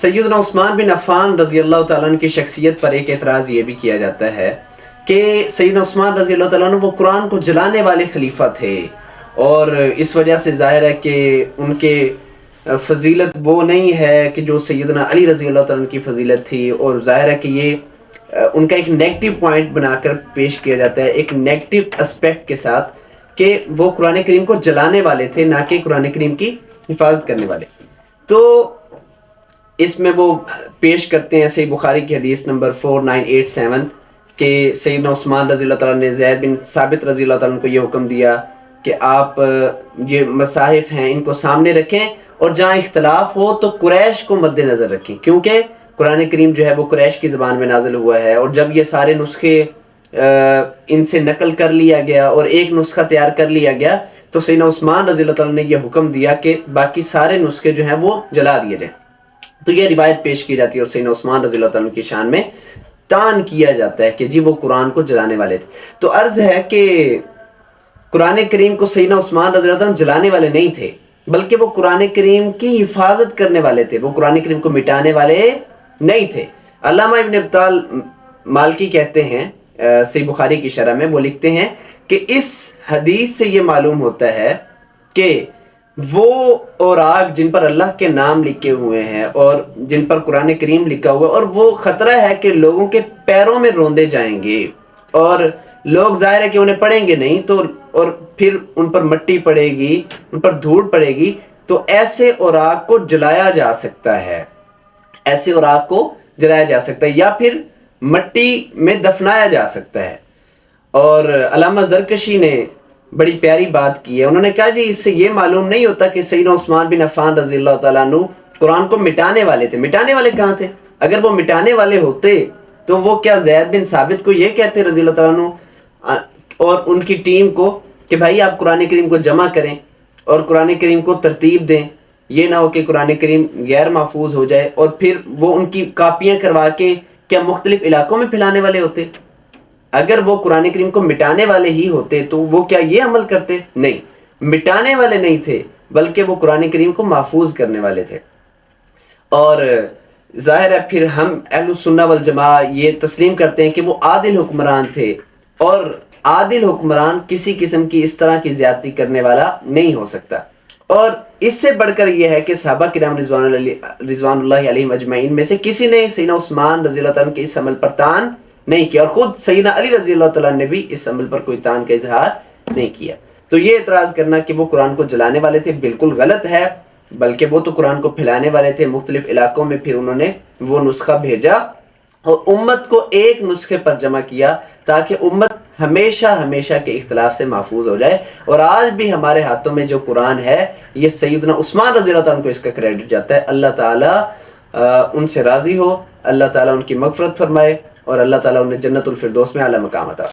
سیدنا عثمان بن عفان رضی اللہ تعالیٰ عنہ کی شخصیت پر ایک اعتراض یہ بھی کیا جاتا ہے کہ سیدنا عثمان رضی اللہ تعالیٰ عنہ وہ قرآن کو جلانے والے خلیفہ تھے، اور اس وجہ سے ظاہر ہے کہ ان کے فضیلت وہ نہیں ہے کہ جو سیدنا علی رضی اللہ تعالیٰ عنہ کی فضیلت تھی، اور ظاہر ہے کہ یہ ان کا ایک نیگٹیو پوائنٹ بنا کر پیش کیا جاتا ہے، ایک نیگٹیو اسپیکٹ کے ساتھ، کہ وہ قرآن کریم کو جلانے والے تھے نہ کہ قرآن کریم کی حفاظت کرنے والے۔ تو اس میں وہ پیش کرتے ہیں صحیح بخاری کی حدیث نمبر 4987 کہ سیدنا عثمان رضی اللہ تعالیٰ نے زید بن ثابت رضی اللہ تعالیٰ کو یہ حکم دیا کہ آپ یہ مصاحف ہیں ان کو سامنے رکھیں، اور جہاں اختلاف ہو تو قریش کو مد نظر رکھیں، کیونکہ قرآن کریم جو ہے وہ قریش کی زبان میں نازل ہوا ہے، اور جب یہ سارے نسخے ان سے نقل کر لیا گیا اور ایک نسخہ تیار کر لیا گیا تو سیدنا عثمان رضی اللہ تعالیٰ نے یہ حکم دیا کہ باقی سارے نسخے جو ہیں وہ جلا دیے جائیں۔ تو یہ روایت پیش کی جاتی ہے، اور سیدنا عثمان رضی اللہ تعالیٰ کی شان میں تان کیا جاتا ہے کہ جی وہ قرآن کو جلانے والے تھے۔ تو عرض ہے کہ قرآن کریم کو سیدنا عثمان رضی اللہ عنہ جلانے والے نہیں تھے، بلکہ وہ قرآن کریم کی حفاظت کرنے والے تھے، وہ قرآن کریم کو مٹانے والے نہیں تھے۔ علامہ ابن ابطال مالکی کہتے ہیں صحیح بخاری کی شرح میں، وہ لکھتے ہیں کہ اس حدیث سے یہ معلوم ہوتا ہے کہ وہ اوراق جن پر اللہ کے نام لکھے ہوئے ہیں اور جن پر قرآن کریم لکھا ہوا ہے، اور وہ خطرہ ہے کہ لوگوں کے پیروں میں روندے جائیں گے، اور لوگ ظاہر ہے کہ انہیں پڑھیں گے نہیں، تو اور پھر ان پر مٹی پڑے گی، ان پر دھوڑ پڑے گی، تو ایسے اوراق کو جلایا جا سکتا ہے، ایسے اوراق کو جلایا جا سکتا ہے، یا پھر مٹی میں دفنایا جا سکتا ہے۔ اور علامہ زرکشی نے بڑی پیاری بات کی ہے، انہوں نے کہا جی اس سے یہ معلوم نہیں ہوتا کہ سیدنا عثمان بن عفان رضی اللہ تعالیٰ عنہ قرآن کو مٹانے والے تھے۔ مٹانے والے کہاں تھے؟ اگر وہ مٹانے والے ہوتے تو وہ کیا زید بن ثابت کو یہ کہتے رضی اللہ تعالیٰ عنہ اور ان کی ٹیم کو کہ بھائی آپ قرآن کریم کو جمع کریں اور قرآن کریم کو ترتیب دیں، یہ نہ ہو کہ قرآن کریم غیر محفوظ ہو جائے، اور پھر وہ ان کی کاپیاں کروا کے کیا مختلف علاقوں میں پھیلانے والے ہوتے؟ اگر وہ قرآن کریم کو مٹانے والے ہی ہوتے تو وہ کیا یہ عمل کرتے؟ نہیں، مٹانے والے نہیں تھے، بلکہ وہ قرآن کریم کو محفوظ کرنے والے تھے۔ اور ظاہر ہے پھر ہم اہل السنہ والجماعہ یہ تسلیم کرتے ہیں کہ وہ عادل حکمران تھے، اور عادل حکمران کسی قسم کی اس طرح کی زیادتی کرنے والا نہیں ہو سکتا۔ اور اس سے بڑھ کر یہ ہے کہ صحابہ کرام رضوان اللہ علیہم اجمعین میں سے کسی نے سیدنا عثمان رضی اللہ تعالیٰ کے اس عمل پر تان نہیں کیا، اور خود سیدنا علی رضی اللہ تعالیٰ نے بھی اس عمل پر کوئی تان کا اظہار نہیں کیا۔ تو یہ اعتراض کرنا کہ وہ قرآن کو جلانے والے تھے بالکل غلط ہے، بلکہ وہ تو قرآن کو پھیلانے والے تھے مختلف علاقوں میں، پھر انہوں نے وہ نسخہ بھیجا اور امت کو ایک نسخے پر جمع کیا تاکہ امت ہمیشہ ہمیشہ کے اختلاف سے محفوظ ہو جائے۔ اور آج بھی ہمارے ہاتھوں میں جو قرآن ہے یہ سیدنا عثمان رضی اللہ تعالیٰ کو اس کا کریڈٹ جاتا ہے۔ اللہ تعالیٰ ان سے راضی ہو، اللہ تعالیٰ ان کی مغفرت فرمائے، اور اللہ تعالیٰ انہیں جنت الفردوس میں اعلیٰ مقام عطا